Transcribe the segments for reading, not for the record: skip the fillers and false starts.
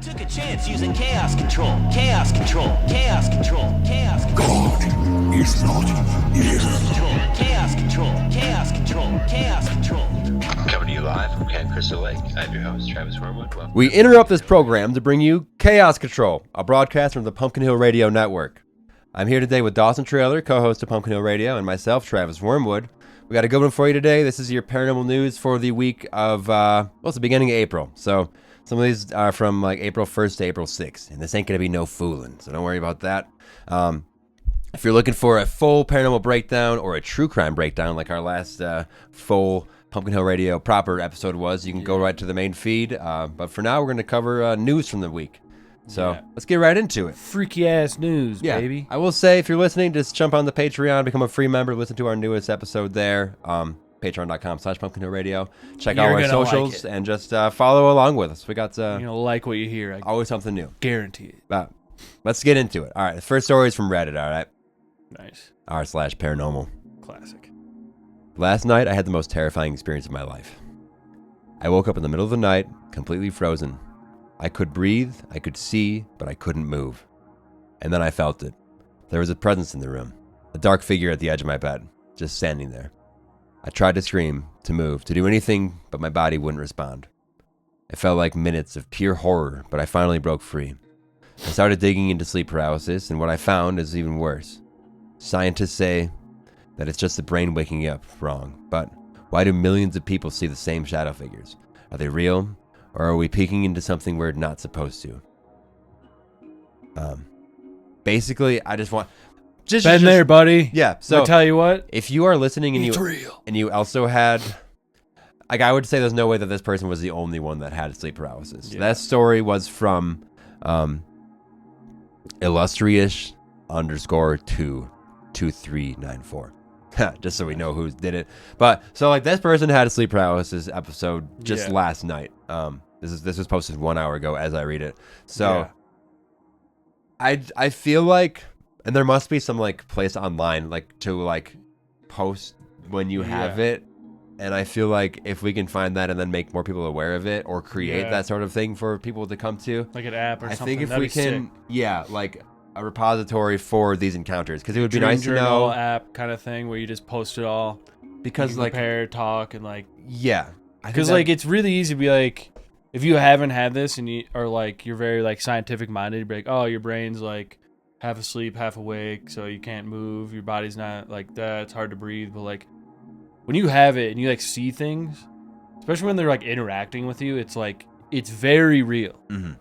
took a chance using chaos control. Chaos control. Chaos control. Chaos control. God is not here. Chaos control. Chaos control. Chaos control. Coming to you live from Camp Crystal Lake. I'm your host, Travis Wormwood. Welcome. We interrupt this program to bring you Chaos Control, a broadcast from the Pumpkin Hill Radio Network. I'm here today with Dawson Traylor, co-host of Pumpkin Hill Radio, and myself, Travis Wormwood. We got a good one for you today. This is your paranormal news for the week of, it's the beginning of April. So some of these are from like April 1st to April 6th, and this ain't going to be no fooling, so don't worry about that. If you're looking for a full paranormal breakdown or a true crime breakdown like our last full Pumpkin Hill Radio proper episode was, you can go right to the main feed. But for now, we're going to cover news from the week. So let's get right into it. Freaky ass news, baby. I will say, if you're listening, just jump on the Patreon, become a free member, listen to our newest episode there. Patreon.com/Pumpkin Hill Radio. Check out our socials and just follow along with us. We got you're gonna like what you hear. Always something new. Guarantee it. But let's get into it. All right, the first story is from Reddit. All right. Nice. r/paranormal. Classic. Last night, I had the most terrifying experience of my life. I woke up in the middle of the night, completely frozen. I could breathe, I could see, but I couldn't move. And then I felt it. There was a presence in the room, a dark figure at the edge of my bed, just standing there. I tried to scream, to move, to do anything, but my body wouldn't respond. It felt like minutes of pure horror, but I finally broke free. I started digging into sleep paralysis, and what I found is even worse. Scientists say that it's just the brain waking up wrong, but why do millions of people see the same shadow figures? Are they real, or are we peeking into something we're not supposed to? Basically, I just want... Been there, buddy. Yeah, so... I'll tell you what. If you are listening and it's real. And you also had... Like, I would say there's no way that this person was the only one that had sleep paralysis. Yeah. That story was from illustrious_22394. Just so we know who did it. But so like this person had a sleep paralysis episode just last night. This was posted 1 hour ago as I read it. So I feel like, and there must be some like place online like to like post when you have it. And I feel like if we can find that and then make more people aware of it or create that sort of thing for people to come to, like an app or something. I think if we can, like a repository for these encounters, because it would be nice to know app kind of thing where you just post it all, because like compare, talk, and like because like it's really easy to be like, if you haven't had this and you are like you're very like scientific minded, you'd be like, oh, your brain's like half asleep, half awake, so you can't move, your body's not like that, it's hard to breathe. But like when you have it and you like see things, especially when they're like interacting with you, it's like it's very real. Mm-hmm.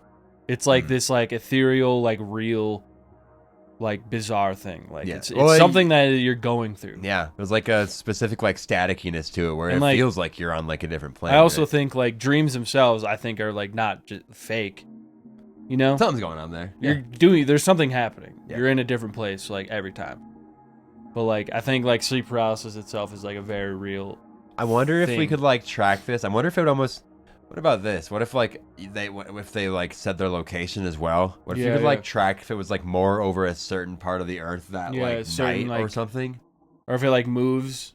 It's like this like ethereal, like real, like bizarre thing. Like it's something that you're going through. Yeah, there's like a specific like staticness to it where it feels like you're on like a different planet. I also think like dreams themselves, I think, are like not just fake. You know, something's going on there. There's something happening. Yeah. You're in a different place like every time. But like I think like sleep paralysis itself is like a very real. I wonder if we could like track this. I wonder if it would almost. What about this? What if like they like said their location as well? What if you could like track if it was like more over a certain part of the earth that like night or something? Or if it like moves.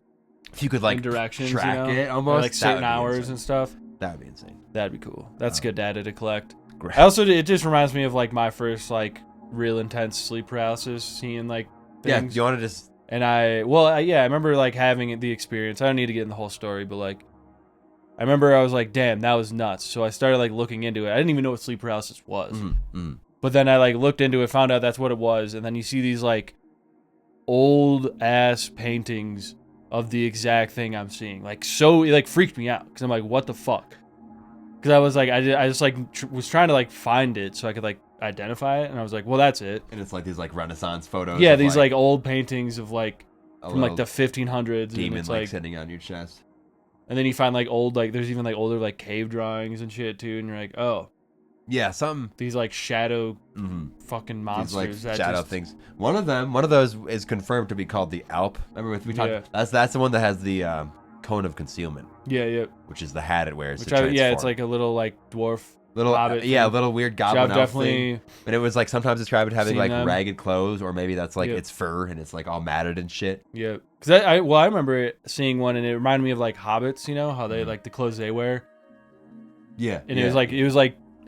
If you could like directions, track it almost or, like certain hours and stuff. That would be insane. That'd be cool. That's good data to collect. Great. It just reminds me of like my first like real intense sleep paralysis, seeing like things. Yeah, you want to just. And I remember like having the experience. I don't need to get in the whole story, but like. I remember I was like, damn, that was nuts. So I started like looking into it. I didn't even know what sleep paralysis was. Mm-hmm. But then I like looked into it, found out that's what it was. And then you see these like old ass paintings of the exact thing I'm seeing. Like, so it like freaked me out because I'm like, what the fuck? Because I was like, I just like was trying to like find it so I could like identify it. And I was like, well, that's it. And it's like these like Renaissance photos. Yeah, these like old paintings of like from like the 1500s. Demon and it's like sitting on your chest. And then you find like old, like there's even like older like cave drawings and shit too, and you're like, oh, yeah, some these like shadow fucking monsters, these, like, shadow things. One of those is confirmed to be called the Alp. Remember we talked? That's the one that has the cone of concealment. Yeah. Which is the hat it wears. It's like a little like dwarf. Hobbit little weird goblin definitely thing. And it was like sometimes described as having like them. ragged clothes, or maybe that's like its fur and it's like all matted and shit. Yeah, because I remember seeing one and it reminded me of like hobbits. You know how they like the clothes they wear. Yeah, and it was like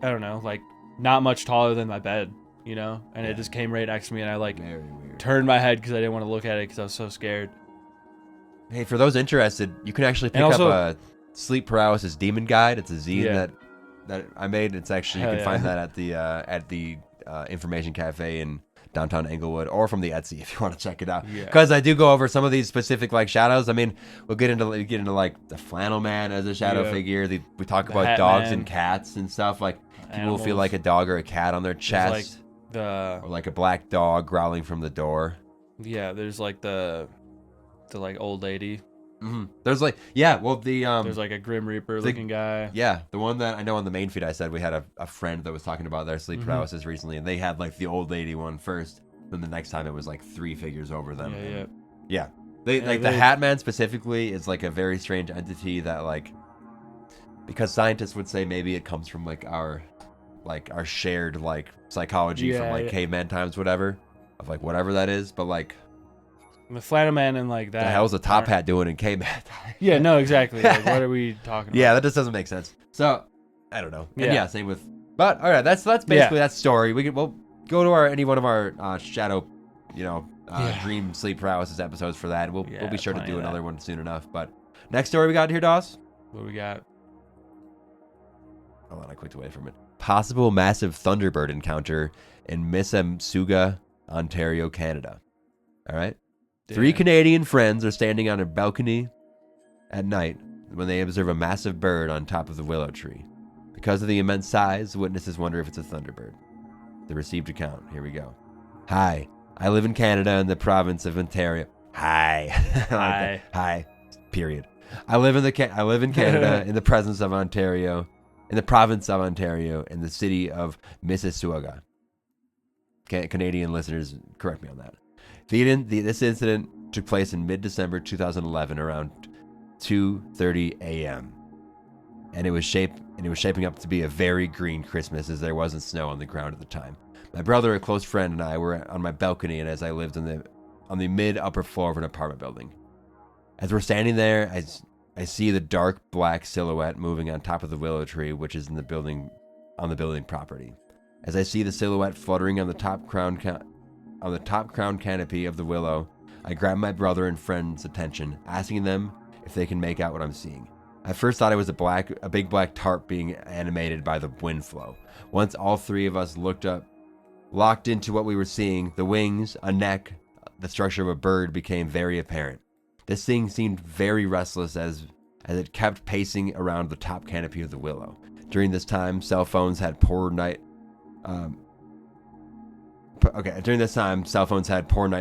I don't know, like not much taller than my bed, you know, and Yeah. it just came right next to me, and I like Very weird. turned my head because I didn't want to look at it because I was so scared. Hey, for those interested, you can actually pick And also- up a Sleep Paralysis Demon Guide. It's a zine Yeah. that I made. It's actually, you Hell can yeah. find that at the Information Cafe in downtown Englewood, or from the Etsy if you want to check it out. Yeah. Because I do go over some of these specific like shadows. I mean, we'll get into like the flannel man as a shadow Yeah. figure. We talk The about Hat dogs Man. and cats and stuff. Like people will Animals. feel like a dog or a cat on their There's, chest, like or like a black dog growling from the door. there's like the like old lady. There's like the There's like a Grim Reaper the- looking guy. Yeah, the one that I know on the main feed, I said we had a friend that was talking about their sleep paralysis recently, and they had like the old lady one first. Then the next time it was like 3 figures over them. Yeah. They Yeah, like the they- Hat Man specifically is like a very strange entity that like, because scientists would say maybe it comes from like our shared like psychology from Yeah, like yeah. caveman times, whatever, of like whatever that is. But like, The flannel man and like that. the hell's a top aren't- hat doing in caveman times? Yeah, no, exactly. Like, what are we talking about? Yeah, that just doesn't make sense. So I don't know. And Yeah. yeah, same with. But all right, that's basically that story. We'll go to any one of our shadow, dream sleep paralysis episodes for that. We'll Yeah, be sure to plenty do of that. another one soon enough. But next story we got here, Doss. What do we got? Hold on, I clicked away from it. Possible massive Thunderbird encounter in Mississauga, Ontario, Canada. All right. 3 Damn. Canadian friends are standing on a balcony at night when they observe a massive bird on top of the willow tree. Because of the immense size, witnesses wonder if it's a Thunderbird. The received account. Here we go. Hi, I live in Canada in the province of Ontario. Hi. I like that. Hi. Period. I live in Canada in the presence of Ontario, in the province of Ontario, in the city of Mississauga. Canadian listeners, correct me on that. This incident took place in mid-December 2011, around 2:30 a.m. And it was shaping up to be a very green Christmas, as there wasn't snow on the ground at the time. My brother, a close friend, and I were on my balcony, and as I lived on the mid-upper floor of an apartment building. As we're standing there, I see the dark black silhouette moving on top of the willow tree, which is on the building property. As I see the silhouette fluttering on the top crown canopy of the willow, I grab my brother and friend's attention, asking them if they can make out what I'm seeing. I first thought it was a big black tarp being animated by the wind flow. Once all 3 of us locked into what we were seeing, the wings, a neck, the structure of a bird became very apparent. This thing seemed very restless as it kept pacing around the top canopy of the willow. During this time, cell phones had poor night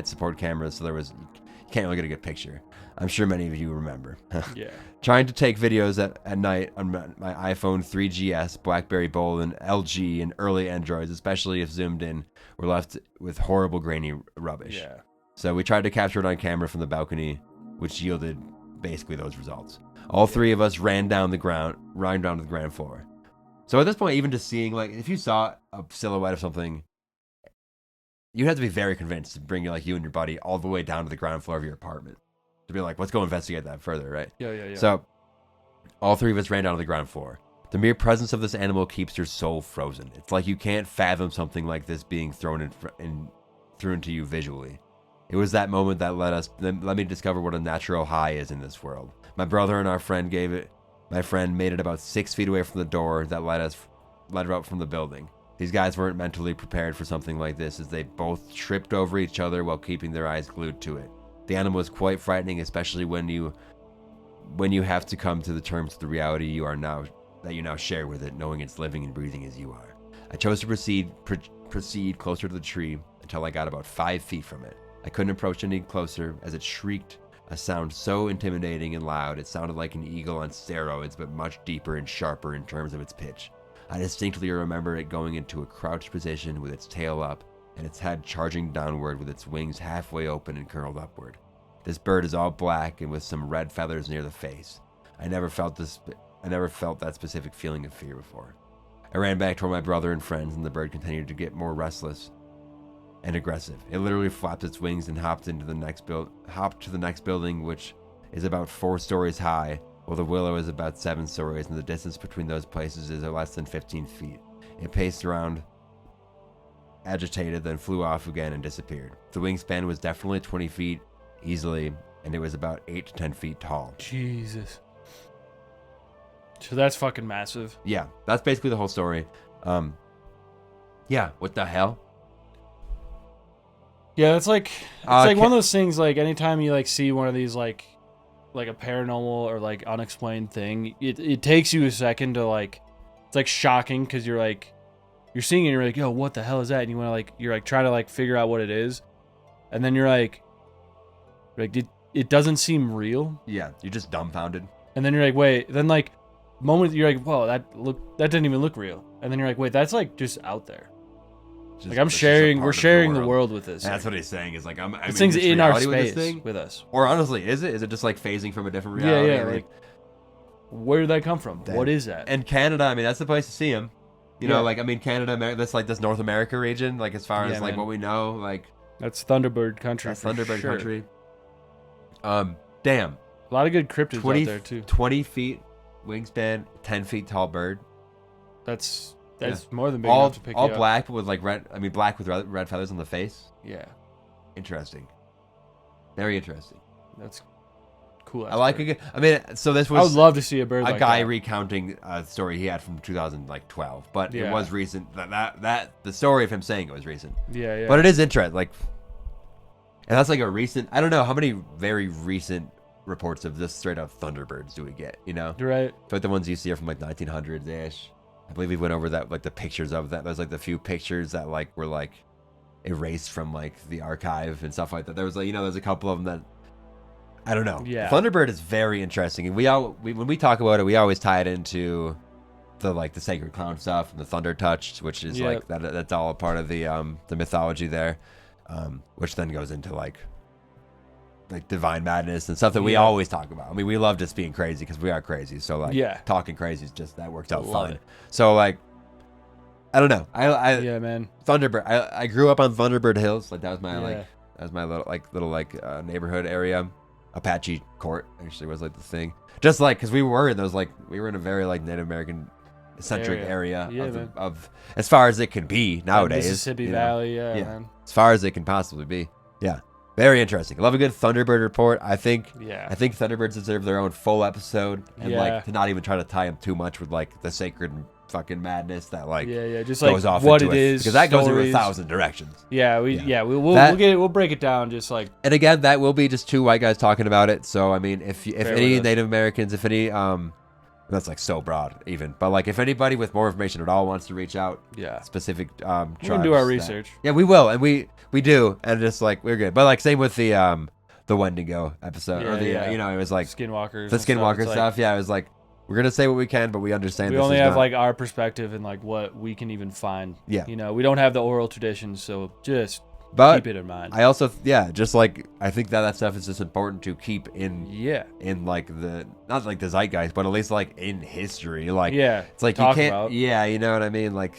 support cameras, so you can't really get a good picture. I'm sure many of you remember. Yeah. Trying to take videos at night on my iPhone 3GS, BlackBerry Bold, and LG and early Androids, especially if zoomed in, were left with horrible grainy rubbish. Yeah. So we tried to capture it on camera from the balcony, which yielded basically those results. All 3 of us ran down to the ground floor. So at this point, even just seeing, like, if you saw a silhouette of something, you'd have to be very convinced to bring you and your buddy all the way down to the ground floor of your apartment to be like, let's go investigate that further, right? Yeah. So all 3 of us ran down to the ground floor. The mere presence of this animal keeps your soul frozen. It's like you can't fathom something like this being thrown into you visually. It was that moment that let me discover what a natural high is in this world. My brother and my friend made it about 6 feet away from the door that led out from the building. These guys weren't mentally prepared for something like this, as they both tripped over each other while keeping their eyes glued to it. The animal was quite frightening, especially when you have to come to the terms with the reality you now share with it, knowing it's living and breathing as you are. I chose to proceed closer to the tree until I got about 5 feet from it. I couldn't approach any closer as it shrieked a sound so intimidating and loud. It sounded like an eagle on steroids, but much deeper and sharper in terms of its pitch. I distinctly remember it going into a crouched position with its tail up and its head charging downward with its wings halfway open and curled upward. This bird is all black and with some red feathers near the face. I never felt that specific feeling of fear before. I ran back toward my brother and friends, and the bird continued to get more restless and aggressive. It literally flapped its wings and hopped to the next building, which is about 4 stories high, while the willow is about 7 stories, and the distance between those places is less than 15 feet. It paced around, agitated, then flew off again and disappeared. The wingspan was definitely 20 feet easily, and it was about 8 to 10 feet tall. Jesus. So that's fucking massive. Yeah, that's basically the whole story. Yeah, what the hell? Yeah, it's like one of those things. Like anytime you like see one of these like a paranormal or like unexplained thing, it takes you a second to like. It's like shocking because you're seeing it and you're like, yo, what the hell is that? And you want to like you're like trying to like figure out what it is, and then you're like it doesn't seem real. Yeah, you're just dumbfounded. And then you're like, wait. Then like moment you're like, whoa, that didn't even look real. And then you're like, wait, that's like just out there. Like we're sharing the world with this. And that's what he's saying is like, this thing's in our space space with us. Or honestly, is it just like phasing from a different reality? Yeah. Like, where did that come from? What is that? And Canada, I mean, that's the place to see him. You know, like, I mean, Canada, that's like this North America region, like as far as like what we know, like. That's Thunderbird country. That's Thunderbird country. Damn. A lot of good cryptids out there too. 20 feet wingspan, 10 feet tall bird. That's more than big enough to pick all you up. black with like red. I mean, black with red feathers on the face. Yeah. Interesting. Very interesting. That's cool. I like it. I mean, so this was. I would love to see a bird. A guy recounting a story he had from 2012, but it was recent. That the story of him saying it was recent. Yeah. But it is interesting. Like, and that's like a recent. I don't know how many very recent reports of this straight up Thunderbirds do we get. You know, right? But the ones you see are from like 1900s ish. I believe we went over that, like the pictures of that. There's like the few pictures that like were like erased from like the archive and stuff like that. There was like, there's a couple of them that I don't know. Yeah. Thunderbird is very interesting, and when we talk about it, we always tie it into the sacred clown stuff and the thunder touch, which is like that's all a part of the mythology there, which then goes into like divine madness and stuff that we always talk about. I mean, we love just being crazy because we are crazy. So like talking crazy is just, that works out fine. It. So like, I don't know. Yeah, man. Thunderbird. I grew up on Thunderbird Hills. Like that was my little neighborhood area. Apache Court actually was like the thing. Just like, cause we were in a very like Native American centric area of as far as it can be nowadays. Mississippi Valley. Yeah, man. As far as it can possibly be. Yeah. Very interesting. I love a good Thunderbird report. I think Thunderbirds deserve their own full episode, and like to not even try to tie them too much with like the sacred fucking madness that like just goes like off what into it is, because that goes into 1,000 directions. We'll break it down just like. And again, that will be just two white guys talking about it. So I mean, if any Native Americans, if any that's like so broad even, but like if anybody with more information at all wants to reach out, specific we're gonna do our research. We will, and we do, and just like we're good. But like same with the Wendigo episode or it was like Skinwalkers, the Skinwalker stuff. It was like we're gonna say what we can, but we understand we only have like our perspective and like what we can even find. We don't have the oral traditions, so just keep it in mind. I also just like I think that stuff is just important to keep in like the not like the zeitgeist, but at least like in history. Like it's like you can't about. You know what I mean? Like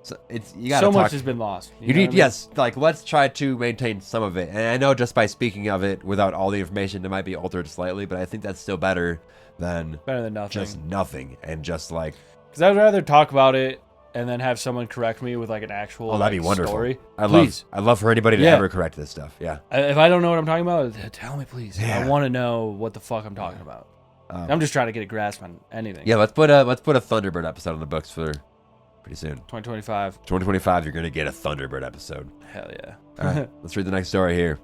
so it's you gotta so talk, much has been lost. You need like let's try to maintain some of it. And I know just by speaking of it without all the information, it might be altered slightly, but I think that's still better than nothing. Just nothing and just like because I'd rather talk about it and then have someone correct me with like an actual that'd be wonderful. Story. I'd love for anybody to ever correct this stuff. Yeah. If I don't know what I'm talking about, tell me please. I want to know what the fuck I'm talking about. I'm just trying to get a grasp on anything. Yeah, let's put a Thunderbird episode on the books for pretty soon. 2025. 2025, you're gonna get a Thunderbird episode. Hell yeah. All right, let's read the next story here.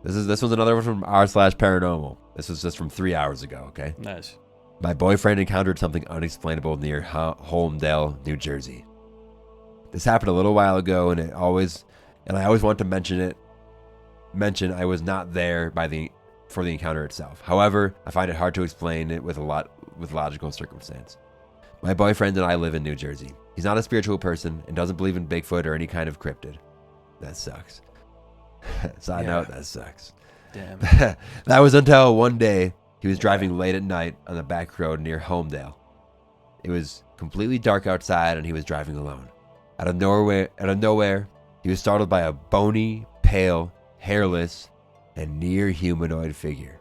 This was another one from r/paranormal. This was just from 3 hours ago. Okay. Nice. My boyfriend encountered something unexplainable near Holmdel, New Jersey. This happened a little while ago, and I always want to mention I was not there for the encounter itself. However, I find it hard to explain it with logical circumstance. My boyfriend and I live in New Jersey. He's not a spiritual person and doesn't believe in Bigfoot or any kind of cryptid. That sucks. Side note, that sucks. Damn. That was until one day he was driving late at night on the back road near Holmdel. It was completely dark outside and he was driving alone. Out of nowhere, he was startled by a bony, pale, hairless, and near humanoid figure.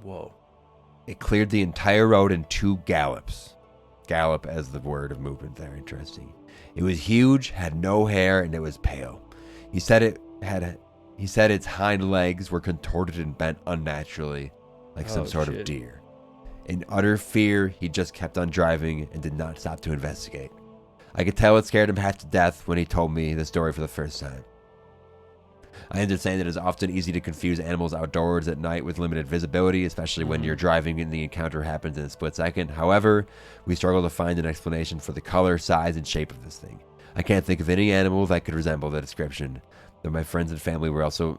Whoa. It cleared the entire road in 2 gallops. scallop as the word of movement there. Interesting. It was huge, had no hair, and it was pale. He said its hind legs were contorted and bent unnaturally, like some sort of deer. In utter fear, he just kept on driving and did not stop to investigate. I could tell it scared him half to death when he told me the story for the first time. I understand that it is often easy to confuse animals outdoors at night with limited visibility, especially when you're driving and the encounter happens in a split second. However, we struggle to find an explanation for the color, size, and shape of this thing. I can't think of any animal that could resemble the description. Through my friends and family, we also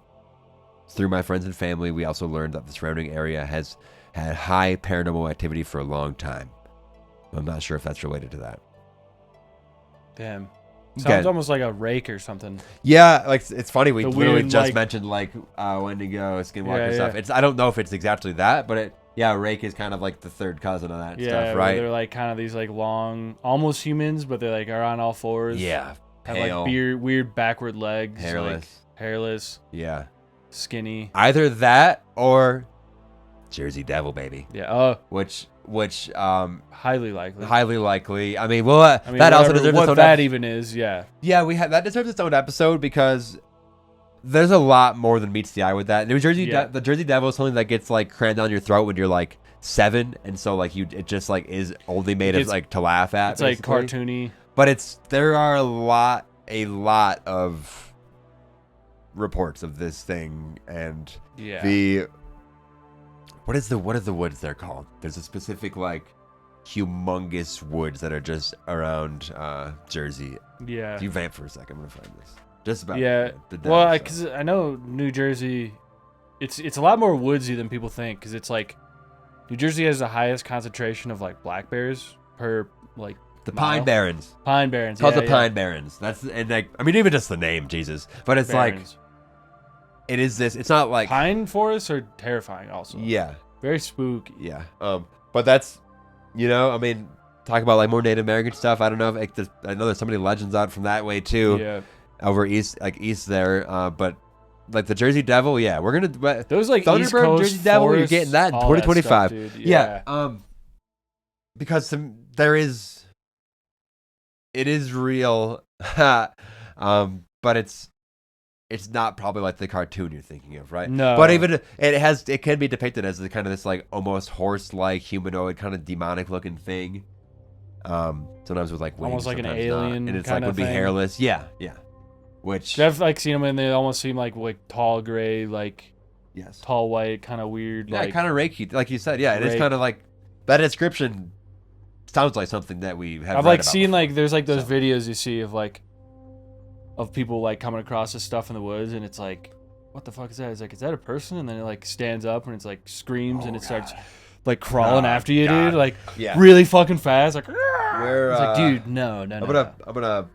learned that the surrounding area has had high paranormal activity for a long time. I'm not sure if that's related to that. Damn. Sounds almost like a rake or something. Yeah, like it's funny. We The literally weird, just like- mentioned Wendigo, Skinwalker Yeah, stuff. yeah. I don't know if it's exactly that, but rake is kind of like the third cousin of that stuff, right? They're like kind of these like long, almost humans, but they like are on all fours. Yeah, Have pale, like weird backward legs. hairless. Like, hairless, Yeah, skinny. either that or Jersey Devil, baby. Yeah. Which Highly likely. highly likely. I mean, I mean, that also whatever- deserves what its own that even is. Yeah. Yeah, that deserves its own episode because there's a lot more than meets the eye with that. New Jersey, Yeah. the Jersey Devil is something that gets like crammed down your throat when you're like 7, and so like it just like is only made It's- as like to laugh at. It's like basically. cartoony. But there are a lot of reports of this thing, and Yeah. what is the woods they're called? There's a specific like humongous woods that are just around Jersey. Yeah. If you vamp for a second, I'm gonna find this. Just about Yeah. the devil Well, stuff. because I know New Jersey, it's a lot more woodsy than people think. Because it's like New Jersey has the highest concentration of like black bears per like the mile. Pine Barrens. Pine Barrens. It's called yeah, the Pine Barrens. That's and like I mean even just the name, Jesus. But it's Barrens. like it is this. It's not like Pine forests are terrifying. Also. yeah, Very spooky. yeah. But that's I mean, talk about like more Native American stuff. I don't know if I know there's so many legends out from that way too. Yeah. Over east there. But like the Jersey Devil, yeah, we're gonna Those like East Thunderbird, Coast Jersey Devil. You're forests, getting that in all that 2025. stuff, dude. Yeah. Because it is real. But it's not probably like the cartoon you're thinking of, right? No. But even it can be depicted as the kind of this like almost horse-like humanoid kind of demonic looking thing. Sometimes with like wings, Almost like an sometimes not. alien and it's like kinda would be thing. hairless. Yeah. Which I've like seen them and they almost seem like tall gray, like yes, tall white, kind of weird. yeah, like kind of reiki, like you said. Yeah, it is rake. kind of like that description. Sounds like something that we have. I've read like about seen before. like there's like those So. videos you see of people like coming across this stuff in the woods and it's like, what the fuck is that? It's like, is that a person? And then it like stands up and it's like screams and it starts like crawling Oh, after you, God. dude. Like Yeah. really fucking fast. Like, We're, it's like, dude, no. I'm gonna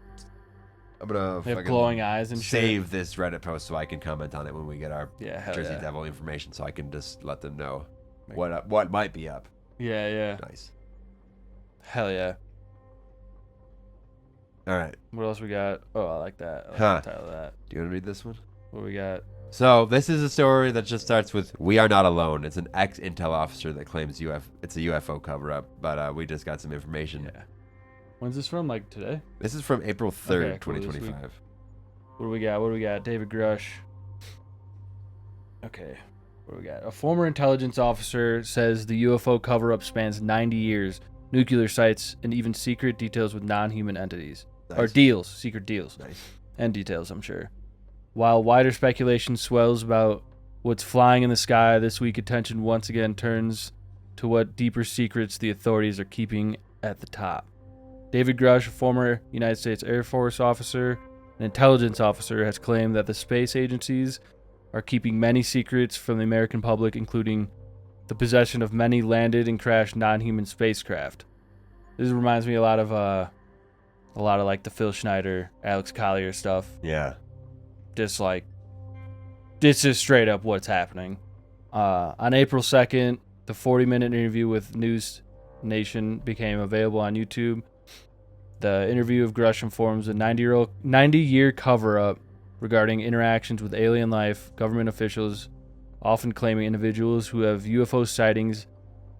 They have fucking glowing eyes and shit. save this Reddit post so I can comment on it when we get our Yeah, hell Jersey yeah. Devil information, so I can just let them know what might be up. Yeah. Nice. Hell yeah. All right. What else we got? Oh, I like that. I like Huh. the title of that. Do you want to read this one? What we got? So this is a story that just starts with "We are not alone." It's an ex-intel officer that claims it's a UFO cover-up, but we just got some information. Yeah. When's this from? Like today? This is from April 3rd, Okay, cool, this week. 2025. What do we got? David Grusch. Okay. What do we got? A former intelligence officer says the UFO cover-up spans 90 years, nuclear sites, and even secret details with non-human entities. Or Nice. secret deals. Nice. And details, I'm sure. While wider speculation swells about what's flying in the sky, this week attention once again turns to what deeper secrets the authorities are keeping at the top. David Grusch, a former United States Air Force officer, an intelligence officer, has claimed that the space agencies are keeping many secrets from the American public, including the possession of many landed and crashed non-human spacecraft. This reminds me a lot of like the Phil Schneider, Alex Collier stuff. Yeah. Just like, this is straight up what's happening. On April 2nd, the 40-minute interview with News Nation became available on YouTube. The interview of Grusch informs a 90-year cover-up regarding interactions with alien life, government officials often claiming individuals who have UFO sightings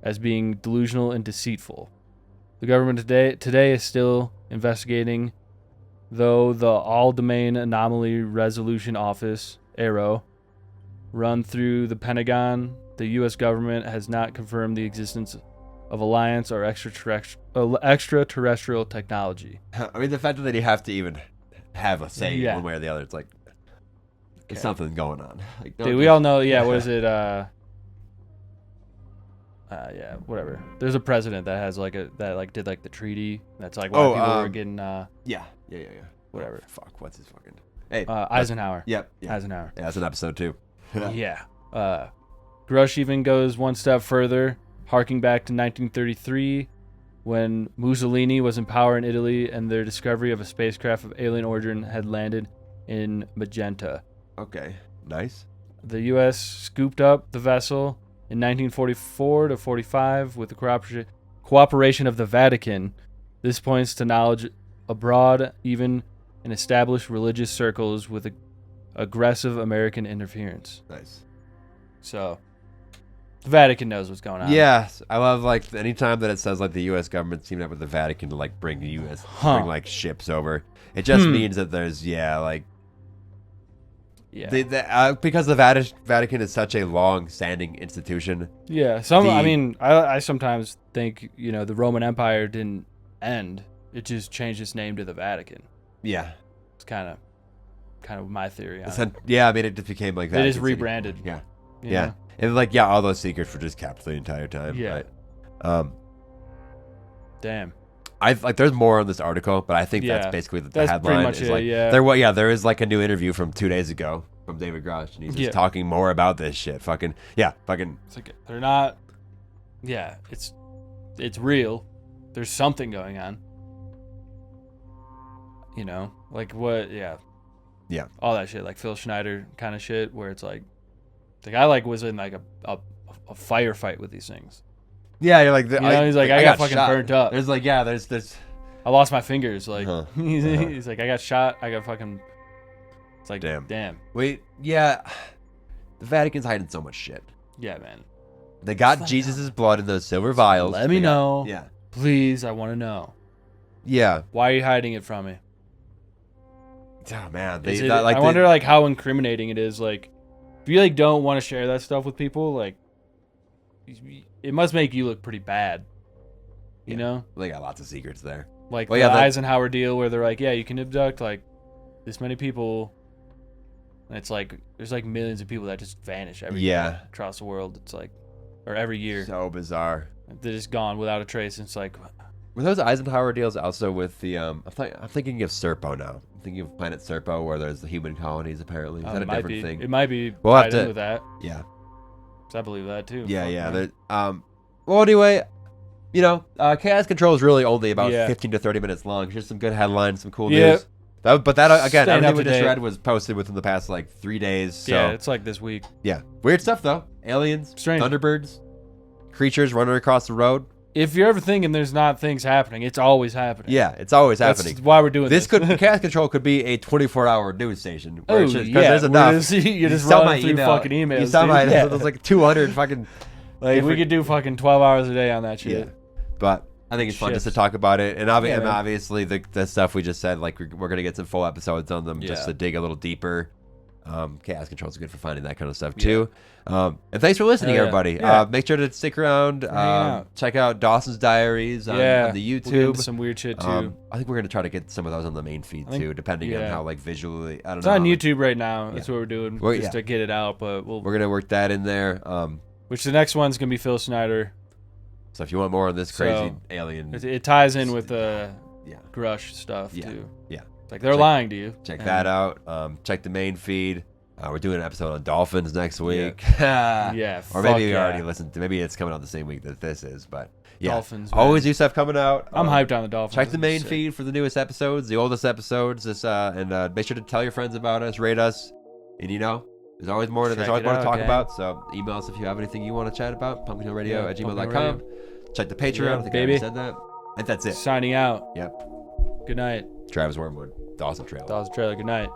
as being delusional and deceitful. The government today is still investigating, though the All-Domain Anomaly Resolution Office, AARO, run through the Pentagon, the U.S. government has not confirmed the existence of alliance or extraterrestrial technology. I mean, the fact that you have to even have a say Yeah. one way or the other, it's like, there's something going on. Like, Dude, we all know, what is it, whatever. There's a president that has did the treaty. That's like why people were getting Yeah. whatever. Oh, fuck, what's his fucking... Hey. Eisenhower. Yep. Yeah. Eisenhower. Yeah, that's an episode too. Yeah. Grusch even goes one step further, harking back to 1933 when Mussolini was in power in Italy and their discovery of a spacecraft of alien origin had landed in Magenta. Okay. Nice. The U.S. scooped up the vessel in 1944 to 45 with the cooperation of the Vatican. This points to knowledge abroad, even in established religious circles, with aggressive American interference. Nice. So, the Vatican knows what's going on. Yes, I love like anytime that it says like the U.S. government teamed up with the Vatican to like bring bring like ships over. It just means that there's because the Vatican is such a long-standing institution. Yeah. I sometimes think the Roman Empire didn't end; it just changed its name to the Vatican. Yeah, it's kind of my theory on it. I mean, it just became like that. It is rebranded. Yeah. You Yeah. know? And all those secrets were just kept the entire time. Yeah. Right? Damn. There's more on this article, but I think that's basically the that's headline. Pretty much is it, like, yeah. There is like a new interview from 2 days ago from David Grusch, and he's just talking more about this shit. It's like they're not. Yeah, it's real. There's something going on. Like what? Yeah. Yeah. All that shit, like Phil Schneider kind of shit, where it's like the guy was in like a firefight with these things. Yeah, you're like, he's like, I got fucking burnt up. There's I lost my fingers. Like, He's like, I got shot. I got fucking. It's like, damn. Wait, yeah. The Vatican's hiding so much shit. Yeah, man. They got Jesus' blood in those silver vials. Let me know. Yeah. Please, I want to know. Yeah. Why are you hiding it from me? Oh, man. I wonder, like, how incriminating it is. Like, if you, like, don't want to share that stuff with people, like, it must make you look pretty bad. You know? They got lots of secrets there. Like Eisenhower deal where they're like, yeah, you can abduct, like, this many people. And it's like, there's, like, millions of people that just vanish every year across the world. It's like, or every year. So bizarre. They're just gone without a trace. And it's like... Were those Eisenhower deals also with the, I'm thinking of Serpo now. I'm thinking of Planet Serpo where there's the human colonies apparently. Is that a different thing? It might be we'll tied in with that. Yeah. I believe that too. Yeah. Well, anyway, Chaos Control is really only about 15 to 30 minutes long. Just some good headlines, some cool news. But that again, everything we just read was posted within the past like 3 days. So. Yeah, it's like this week. Yeah, weird stuff though. Aliens, strange Thunderbirds, creatures running across the road. If you're ever thinking there's not things happening, it's always happening. Yeah, it's always happening. That's why we're doing this. Chaos Control could be a 24-hour news station. There's enough. You're just running through fucking emails. You saw there's like 200 fucking. Like we could do fucking 12 hours a day on that shit. Yeah. But I think it's fun just to talk about it, and obviously the stuff we just said, like we're gonna get some full episodes on them just to dig a little deeper. Chaos Control is good for finding that kind of stuff too. And thanks for listening, everybody. Make sure to stick around. Check out Dawson's Diaries on the YouTube. We'll get some weird shit too. I think we're gonna try to get some of those on the main feed too, depending on how like visually. I don't know. It's on YouTube right now. That's what we're doing just to get it out. But we're gonna work that in there. Which the next one's gonna be Phil Schneider. So if you want more on this crazy alien, it ties in with the Grusch stuff too. Yeah. Like they're lying to you. Check that out. Check the main feed. We're doing an episode on dolphins next week. Or maybe we already listened to. Maybe it's coming out the same week that this is. But dolphins. Always new stuff coming out. I'm hyped on the dolphins. Check the main feed for the newest episodes, the oldest episodes. And make sure to tell your friends about us, rate us, and there's always more to talk about. So email us if you have anything you want to chat about. pumpkinhillradio@gmail.com. Check the Patreon. I think I already said that. And that's it. Signing out. Yep. Good night. Travis Wormwood. Dawson Trailer. Good night.